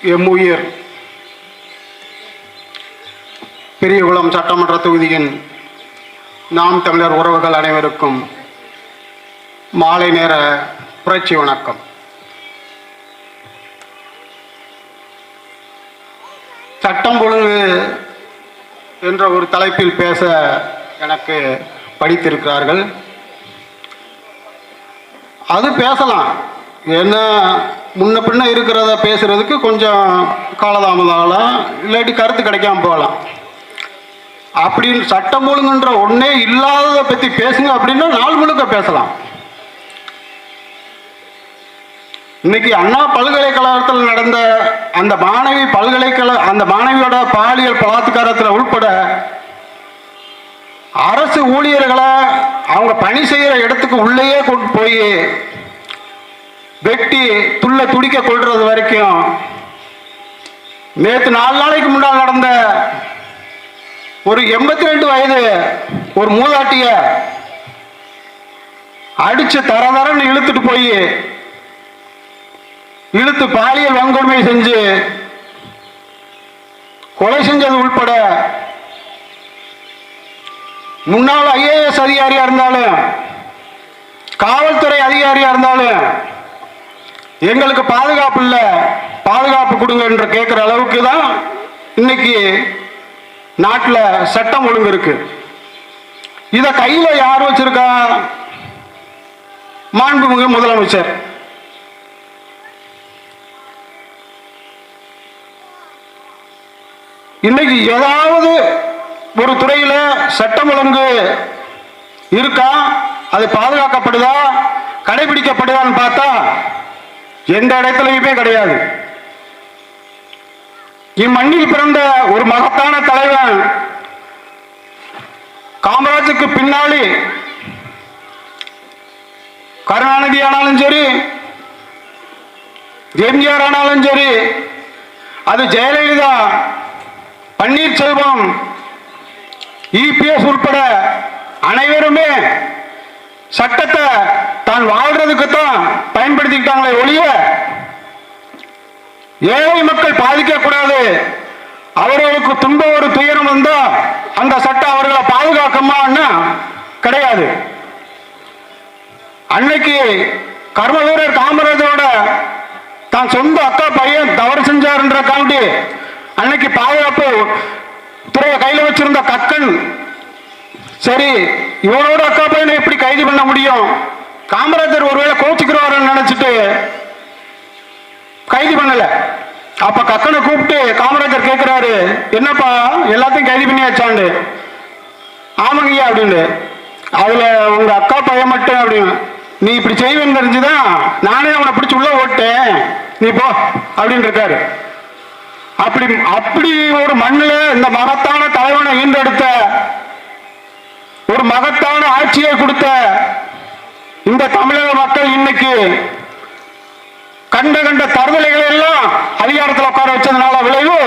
எம்முயிர் பெரியகுளம் சட்டமன்ற தொகுதியின் நாம் தமிழர் உறவுகள் அனைவருக்கும் மாலை நேர புரட்சி வணக்கம். சட்டம் ஒழுங்கு என்ற ஒரு தலைப்பில் பேச எனக்கு படித்திருக்கிறார்கள். அது பேசலாம், என்ன முன்ன பின்ன இருக்கிறத பேசுறதுக்கு கொஞ்சம் காலதாமதம் ஆகலாம், இல்லாட்டி கருத்து கிடைக்காம போகலாம். அப்படின்னு சட்டம் ஒழுங்குன்ற ஒன்னே இல்லாததை பற்றி பேசுங்க அப்படின்னா நாள் முழுக்க பேசலாம். இன்னைக்கு அண்ணா பல்கலைக்கழகத்தில் நடந்த அந்த அந்த மாணவியோட பாலியல் பலாத்காரத்தில் உட்பட அரசு ஊழியர்களை அவங்க பணி செய்கிற இடத்துக்கு உள்ளேயே கொண்டு போய் வெட்டி துடிக்க கொள்றது வரைக்கும், நேற்று 4 நாளைக்கு முன்னால் நடந்த ஒரு 82 வயது ஒரு மூதாட்டிய அடிச்சு தரன்னு இழுத்துட்டு போய் இழுத்து பாலியல் வன்கொடுமை செஞ்சு கொலை செஞ்சது உள்பட முன்னாள் IAS அதிகாரியா இருந்தாலும் காவல்துறை அதிகாரியா இருந்தாலும் எங்களுக்கு பாதுகாப்பு இல்லை, பாதுகாப்பு கொடுங்க என்று கேட்கிற அளவுக்கு தான் இன்னைக்கு நாட்டில் சட்டம் ஒழுங்கு இருக்கு. இத கையில யார் வச்சிருக்கா? மாண்புமிகு முதலமைச்சர். இன்னைக்கு ஏதாவது ஒரு துறையில சட்டம் ஒழுங்கு இருக்கா, அது பாதுகாக்கப்படுதா, கடைபிடிக்கப்படுதான்னு பார்த்தா எந்த இடத்துலையுமே கிடையாது. இம்மண்ணில் பிறந்த ஒரு மகத்தான தலைவன் காமராஜுக்கு பின்னாடி கருணாநிதி ஆனாலும் சரி, எம்ஜிஆர் ஆனாலும் சரி, அது ஜெயலலிதா, பன்னீர்செல்வம், EPS உட்பட அனைவருமே சட்டத்தை தான் வாழ்றதுக்கு தான் பயன்படுத்திக்கிட்டாங்களே ஒழிய ஏழை மக்கள் பாதிக்க கூடாது, அவர்களுக்கு துன்பம் ஒரு துயரம் வந்தா அந்த சட்டம் அவர்களை பாதுகாக்குமான்னா கிடையாது. அன்னைக்கு கர்ம வீரர் காமராஜரோட தான் சொந்த அக்கா பையன் தவறு செஞ்சாருன்ற காண்டி அன்னைக்கு பாதுகாப்பு துறையை கையில் வச்சிருந்த கக்கன், சரி இவனோட அக்கா பையனை எப்படி கைது பண்ண முடியும், காமராஜர் ஒருவேளை கோச்சிக்கிறாருன்னு நினைச்சிட்டு கைது பண்ணல. அப்ப கக்கனை கூப்பிட்டு காமராஜர் கேட்கிறாரு, என்னப்பா எல்லாத்தையும் கைது பண்ணியாச்சாண்டு. ஆமாங்கய்யா அப்படின்னு. அதுல உங்க அக்கா பையன் மட்டும் அப்படின்னு, நீ இப்படி செய்வேன்னு தெரிஞ்சுதான் நானே அவனை பிடிச்சி உள்ள ஓட்டேன், நீ போ அப்படின்னு இருக்காரு. அப்படி ஒரு மண்ணில் இந்த மகத்தான தலைவனை ஈண்டெடுத்த, ஒரு மகத்தான ஆட்சியை கொடுத்த இந்த தமிழக மக்கள் இன்னைக்கு கண்ட தருதலைகளை எல்லாம் அதிகாரத்தில் உட்கார வச்சதுனால விளைவு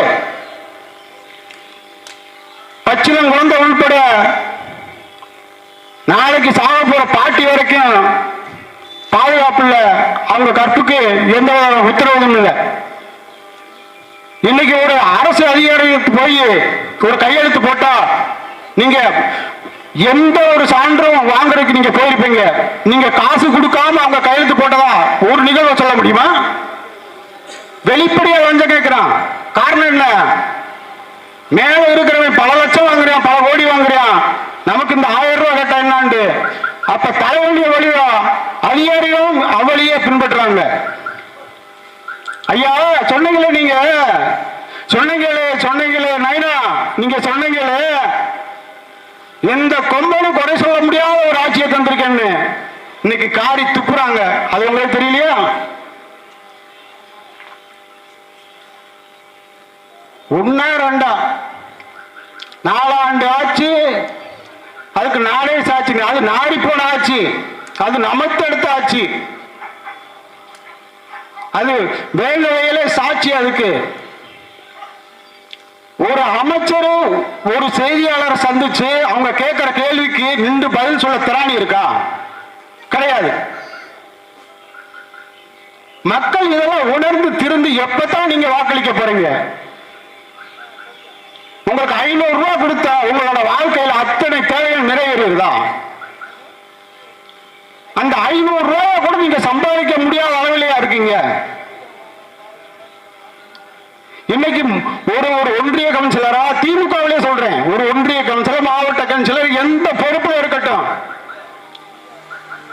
பச்சிலம் குழந்தை உள்பட நாளைக்கு சாக போற பாட்டி வரைக்கும் பாதுகாப்பு இல்லை, அவங்க கற்புக்கு எந்த உத்தரவும் இல்லை. இன்னைக்கு ஒரு அரசு அதிகாரிக்கு போய் ஒரு கையெழுத்து போட்டா நீங்க எந்த ஒரு சான்றும் வாங்குறதுக்கு நீங்க போயிருப்பீங்க, நீங்க காசு கொடுக்காம அவங்க கையெழுத்து போட்டதா ஒரு நிகழ்வு சொல்ல முடியுமா? வெளிப்படையா லஞ்சம் கேட்கிறான். காரணம் என்ன? மேல இருக்கிறவன் பல லட்சம் வாங்குறான், பல கோடி வாங்குறான், நமக்கு இந்த 1000 ரூபாய் கேட்டா என்னாண்டு. அப்ப தர வேண்டிய வழியா அதிகாரிகளும் அவளையே பின்பற்றுறாங்க. ஐயா சொன்னீங்களே, நீங்க சொன்னீங்களே நைனா, நீங்க சொன்னீங்களே எந்த கொம்பனும் குறை சொல்ல முடியாத ஒரு ஆட்சியை தந்திருக்கேன்னு, இன்னைக்கு காரி துப்புறாங்க. அது உங்களுக்கு தெரியலையா? ஒன்னா 2 4 ஆண்டு ஆட்சி, அதுக்கு 4 சாட்சி, அது நாடி போன ஆட்சி, அது நமக்கு எடுத்த ஆட்சி, அது வேங்க வகையிலே சாட்சி. அதுக்கு ஒரு அமைச்சரும் ஒரு செய்தியாளரை சந்திச்சு அவங்க கேட்கிற கேள்விக்கு நின்று பதில் சொல்ல திராணி இருக்கா? கிடையாது. மக்கள் இதெல்லாம் உணர்ந்து திருந்து எப்பதான் நீங்க வாக்களிக்க போறீங்க? உங்களுக்கு 500 ரூபாய் கொடுத்தா உங்களோட வாழ்க்கையில் அத்தனை தேவைகள் நிறைவேறுதா? அந்த 500 ரூபாய் கூட நீங்க சம்பாதிக்க முடியாத அளவிலேயா இருக்கீங்க? இன்னைக்கு ஒரு ஒன்றிய கவுன்சிலரா, திமுகவிலே சொல்றேன், ஒரு ஒன்றிய கவுன்சிலர், மாவட்ட கவுன்சிலர், எந்த பொறுப்புல இருக்கட்டும்,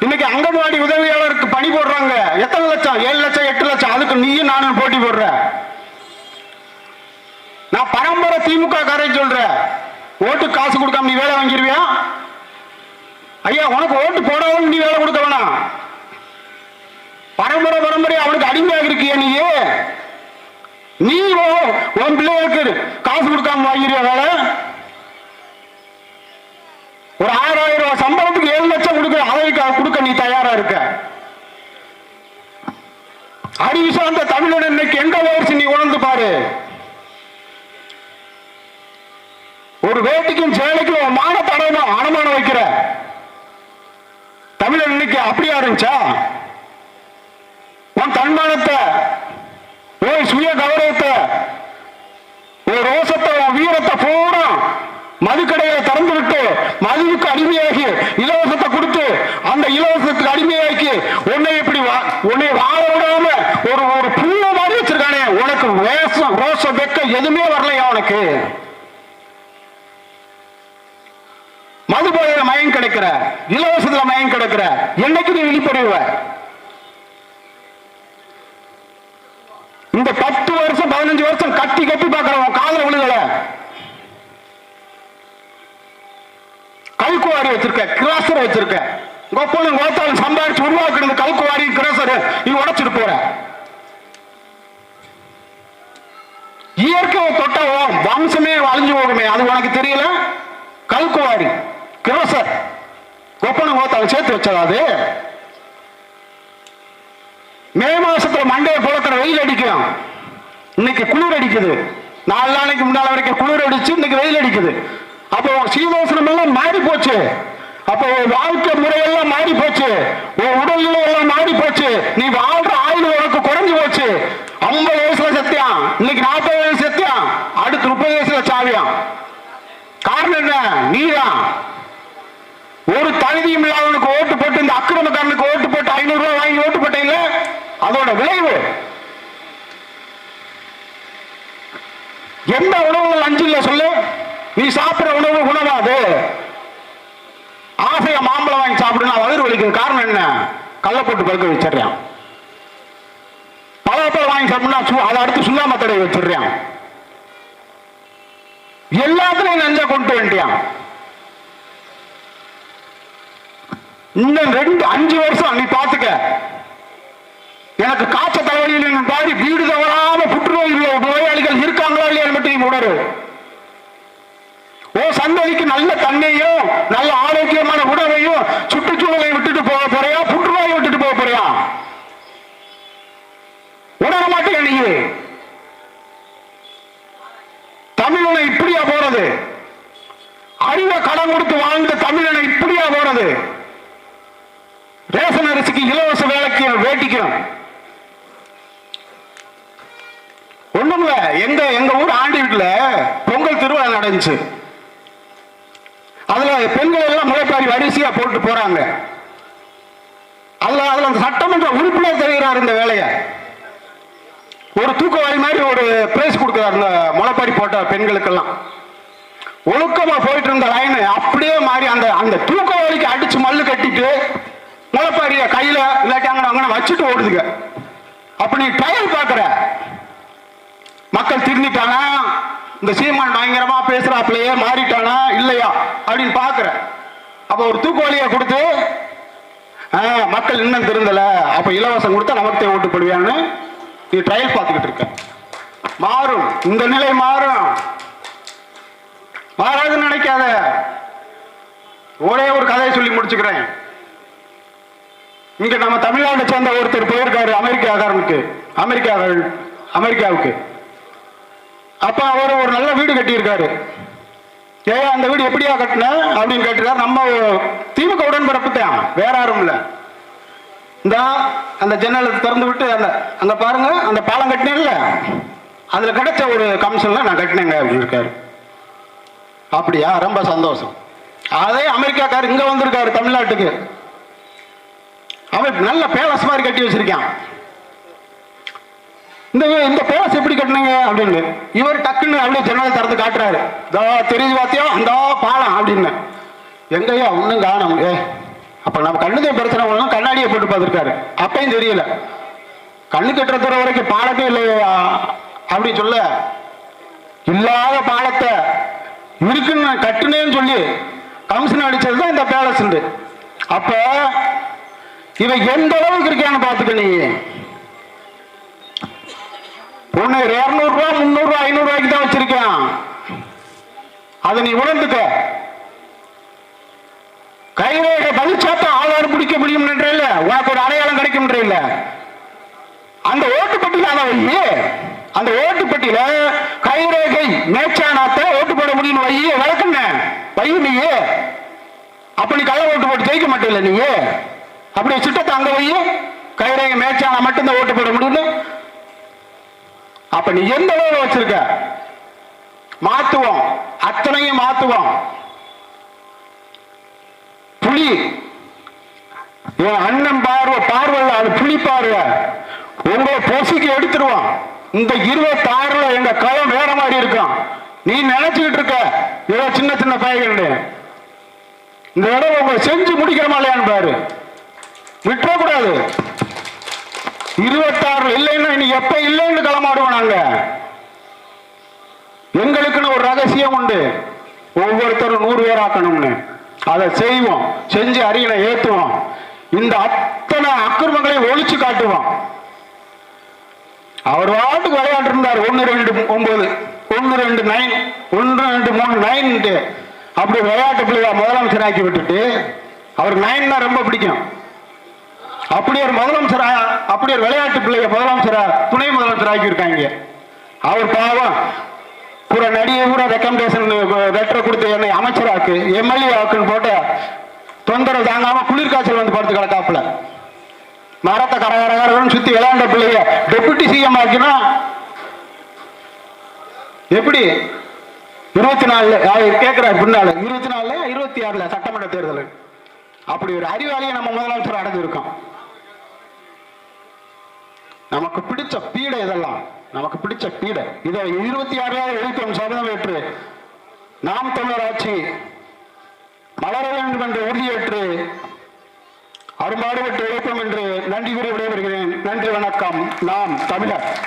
இன்னைக்கு அங்கன்வாடி உதவியாளருக்கு பணி போடுறாங்க. எத்தனை லட்சம்? 7 லட்சம் 8 லட்சம். அதுக்கு நீயும் நானும் போட்டி போடுற. நான் பரம்பரை திமுக காரை சொல்றேன். ஓட்டு காசு கொடுக்காம நீ வேலை வாங்கிருவியா? ஐயா, உனக்கு ஓட்டு போடாமல் நீ வேலை கொடுக்க வேணாம். பரம்பரை அவனுக்கு அடிமையாக இருக்கிய நீ உன் பிள்ளைகளுக்கு காசு கொடுக்காம வாங்கிருவியா வேலை? ஒரு 6000 ரூபாய் சம்பளத்துக்கு 7 லட்சம் கொடுக்க நீ தயாரா இருக்க? அறிவு சார்ந்த தமிழன் இன்னைக்கு எங்க வயசு நீ உணர்ந்து பாரு. ஒரு வேட்டிக்கும் சேலைக்கும் அனுமானம் வைக்கிற தமிழன் இன்னைக்கு அப்படியா இருந்துச்சா? உன் தன்மானத்தை, ஒரு சுய கௌரவத்தை, ஒரு ரோசத்தை, வீரத்தை பூரா மதுக்கடைகளை திறந்து விட்டு மதுவுக்கு அடிமையாகி இலவசத்தை கொடுத்து அந்த இலவசத்துக்கு அடிமையாக்கி உன்னை வாழ விடாம ஒரு புள்ள மாதிரி வச்சிருக்கானே. உனக்கு ரோசம் வெக்கம் எதுவுமே வரலையா? உனக்கு மது போதையில மயம் கிடைக்கிற, இலவசத்துல மயம் கிடைக்கிற, என்னைக்கு நீ வெளிப்படுவ? இந்த 10 வருஷம் 15 வருஷம் கட்டி பார்க்கிறவன் காதல விழுகல. கல்குவாரி வச்சிருக்க, கிராசர் வச்சிருக்க, கோத்தாலும் சம்பாதிச்சு உருவாக்குறது கல்குவாரி கிராசர் நீ உடைச்சிட்டு போற. இயற்கையை தொட்டவோம் வம்சமே அழிஞ்சு போகுமே, அது உனக்கு தெரியல? கல்குவாரி கிராசர் கோத்தாலும் சேர்த்து வச்சதா? அது மே மாசத்துல மண்டையை புழக்கிற வெயில் அடிக்கும். இன்னைக்கு குளிர் அடிக்குது. 4 நாளைக்கு முன்னால வரைக்கும் குளிர் அடிச்சு இன்னைக்கு வெயில் அடிக்குது. அப்போ சீதோசனம் எல்லாம் மாறி போச்சு. அப்போ வாழ்க்கை முறையெல்லாம் மாறி போச்சு. உடல்நிலை எல்லாம் மாறி போச்சு. நீ வாழ்ற ஆயுள் உனக்கு குறைஞ்சு போச்சு. 50 வயசுல சத்தியம், இன்னைக்கு 40 வயசு சத்தியம், அடுத்து 30 வயசுல சாவியம். காரணம் என்ன? நீதான். ஒரு தகுதியும் இல்லாதவனுக்கு ஓட்டு போட்டு, இந்த அக்கிரமக்காரனுக்கு ஓட்டு போட்டு 500 ரூபாய் வாங்கி ஓட்டு போட்டீங்க. அதோட விளைவு எந்த உணவுகள் அஞ்சு இல்ல சொல்லு? நீ சாப்பிடுற உணவு உணவா? அது ஆசைய மாம்பழம் வாங்கி சாப்பிடுனா வயிறு வலிக்குது. காரணம் என்ன? கள்ள போட்டு பழுக்க வச்சிடறான். பழப்பழம் வாங்கி சாப்பிடுனா அதை அடுத்து சுண்ணாம தடவை வச்சிடறான். எல்லாத்துலயும் நஞ்ச கொண்டு வேண்டியான். இன்னும் 5 வருஷம் நீ பாத்துக்க. எனக்கு காய்ச்ச தலைவலியில் பாடி வீடு தவறாம புற்றுநோய் நோயாளிகள் இருக்காங்களா இல்லையா மட்டும் நீ உணரு. ஓ சந்ததிக்கு நல்ல தண்ணியும் நல்ல ஆரோக்கியமான உணவையும் சுற்றுச்சூழலை விட்டுட்டு போக போறியா? புற்றுநோயை விட்டுட்டு போக போறியா? உணர மாட்டேன். நீ தமிழனை இப்படியா போறது? அறிவை கடன் கொடுத்து வாழ்ந்த தமிழனை இப்படியா போறது? ரேஷன் அரிசிக்கு இலவச வேலைக்கு வேட்டிக்கும் ஒண்ணுமில்ல. எங்க ஊர் ஆண்டி வீட்டுல பொங்கல் திருவிழா நடந்துச்சு. அதுல பெண்கள் எல்லாம் முளைப்பாரி வரிசையா போட்டு போறாங்க. அதுல அந்த சட்டமன்ற உறுப்பினர் தெரிகிறார் இந்த வேலையை. ஒரு தூக்கவாரி மாதிரி ஒரு பிரைஸ் கொடுக்கிறார் இந்த முளைப்பாரி போட்ட பெண்களுக்கெல்லாம். ஒழுக்கமா போயிட்டு இருந்த லைன் அப்படியே மாறி அந்த தூக்கவாரிக்கு அடிச்சு மல்லு கட்டிட்டு முளைப்பாரிய கையில இல்லாட்டி அங்க வச்சுட்டு ஓடுதுங்க. அப்ப நீ ட்ரையல் பாக்குற. மக்கள் திருந்திட்டானா? இந்த சீமான் பயங்கரமா பேசுறாப்லயே மாறிட்டானா இல்லையா அப்படின்னு பாக்குற. அப்ப ஒரு தூக்குவாளியை கொடுத்து மக்கள் இன்னும் திருந்தல, அப்ப இலவசம் கொடுத்தா நமக்கு ஓட்டு போடுவியான்னு நீ ட்ரையல் பார்த்துக்கிட்டு இருக்க. மாறும், இந்த நிலை மாறும். மாறாதுன்னு நினைக்காத. ஒரே ஒரு கதையை சொல்லி முடிச்சுக்கிறேன். இங்க நம்ம தமிழ்நாட்டை சேர்ந்த ஒருத்தர் போயிருக்காரு அமெரிக்காவுக்கு. அப்ப அவர் ஒரு நல்ல வீடு கட்டியிருக்காரு. அந்த வீடு எப்படியா கட்டின அப்படின்னு கேட்டிருக்காரு. நம்ம திமுக உடன்பிறப்பு தான், வேற யாரும் இல்ல. இந்த அந்த ஜன்னலை திறந்து விட்டு அந்த அங்க பாருங்க அந்த பாலம் கட்டினேன்ல அதுல கிடைச்ச ஒரு கமிஷன்ல நான் கட்டினேங்க அப்படின்னு இருக்காரு. அப்படியா, ரொம்ப சந்தோஷம். அதே அமெரிக்காக்கார் இங்க வந்திருக்காரு தமிழ்நாட்டுக்கு. அவர் நல்ல பேலஸ் மாதிரி கட்டி வச்சிருக்கான். இந்த பேலஸ் எப்படி கட்டினீங்க அப்படின்னு இவர் டக்குன்னு அப்படியே ஜன்னலை திறந்து காட்டுறாரு. தெரிஞ்சு பார்த்தியோ அந்த பாலம் அப்படின்னு. எங்கய்யா ஒன்றும் காணும். அப்ப நம்ம கண்ணுதே பிரச்சனை ஒன்றும் கண்ணாடியை போட்டு பார்த்துருக்காரு. அப்பயும் தெரியல. கண்ணு கட்டுற தர வரைக்கும் பாலமே இல்லையா அப்படின்னு சொல்ல, இல்லாத பாலத்தை இருக்குன்னு நான் கட்டுனேன்னு சொல்லி கமிஷன் அடிச்சதுதான் இந்த பேலஸ். அப்ப இவன் எந்த அளவுக்கு இருக்கான்னு பாத்துக்க. நீ உன்னை 200 ரூபா 300 ரூபா 500 ரூபாய்க்கு தான் வச்சிருக்கான். அதை நீ உணர்ந்துக்க. கைரேகை பதிச்சாத்த ஆதாரம் பிடிக்க முடியும் இல்ல, உனக்கு ஒரு அடையாளம் கிடைக்கும் இல்ல. அந்த ஓட்டுப்பட்டியில அதை வை. அந்த ஓட்டுப்பட்டியில கைரேகை மேச்சானாத்த ஓட்டு போட முடியும் வை. வழக்குன்ன வை நீ. அப்ப நீ கள்ள ஓட்டு போட்டு ஜெயிக்க மாட்டேல. நீ அப்படி சிட்டத்தை அங்க வை. கைரேகை மேச்சானா மட்டும்தான் ஓட்டு போட முடியும். அப்ப நீ எந்த அளவு வச்சிருக்க மாத்துவோம். அத்தனையும் மாத்துவோம். புலி என் அண்ணன் பார்வை அது புலி பார்வை. உங்களை பொசுக்கு எடுத்துருவான். இந்த 26 எங்க களம் வேற மாதிரி இருக்கும். நீ நினைச்சுக்கிட்டு இருக்க ஏதோ சின்ன சின்ன பையன். இந்த இடம் உங்க செஞ்சு முடிக்கிற மாதிரியான்னு பாரு. விட்டுறக்கூடாது. 26 இல்லைன்னா நீ எப்ப இல்லைன்னு களமாடுவோம். நாங்க எங்களுக்குன்னு ஒரு ரகசியம் உண்டு. ஒவ்வொருத்தரும் 100 பேர் ஆக்கணும்னு அதை செய்வோம். செஞ்சு அரியணை ஏத்துவோம். இந்த அத்தனை அக்கிரமங்களையும் ஒழிச்சு காட்டுவோம். அவர் வாட்டுக்கு விளையாட்டு இருந்தார். 1 2 9 1 2 9 1 2 3 9 அப்படி விளையாட்டு பிள்ளையா முதலமைச்சர் ஆக்கி விட்டுட்டு அவருக்கு 9 தான் ரொம்ப பிடிக்கும். அப்படி ஒரு முதலமைச்சரா, அப்படி ஒரு விளையாட்டு பிள்ளைய முதலமைச்சரா துணை முதலமைச்சர் ஆக்கி இருக்காங்க. அவர் பாவம் பூரா நடிகை பூரா ரெக்கமெண்டேஷன் லெட்டர் கொடுத்து என்னை அமைச்சராக்கு எம்எல்ஏ ஆக்குன்னு போட்டு தொந்தரவு தாங்காம குளிர்காய்ச்சல் வந்து படுத்து கிடக்காப்புல. மரத்தை கரகரகரன்னு சுத்தி விளையாண்ட பிள்ளைய டெபுட்டி சிஎம் ஆக்கினா எப்படி? 24 கேட்கிறார் பின்னால 24 26 சட்டமன்ற தேர்தல். அப்படி ஒரு அறிவாளியை நம்ம முதலமைச்சர் அடைஞ்சிருக்கோம். நமக்கு பிடிச்ச பீடை இதெல்லாம். நமக்கு பிடிச்ச பீடை இதை 26% ஏற்று நாம் தமிழர் ஆட்சி மலர வேண்டும் என்று உறுதியேற்று அரும்பாடுபட்டு உழைப்போம் என்று நன்றி கூறி விடைபெறுகிறேன். நன்றி, வணக்கம். நாம் தமிழர்.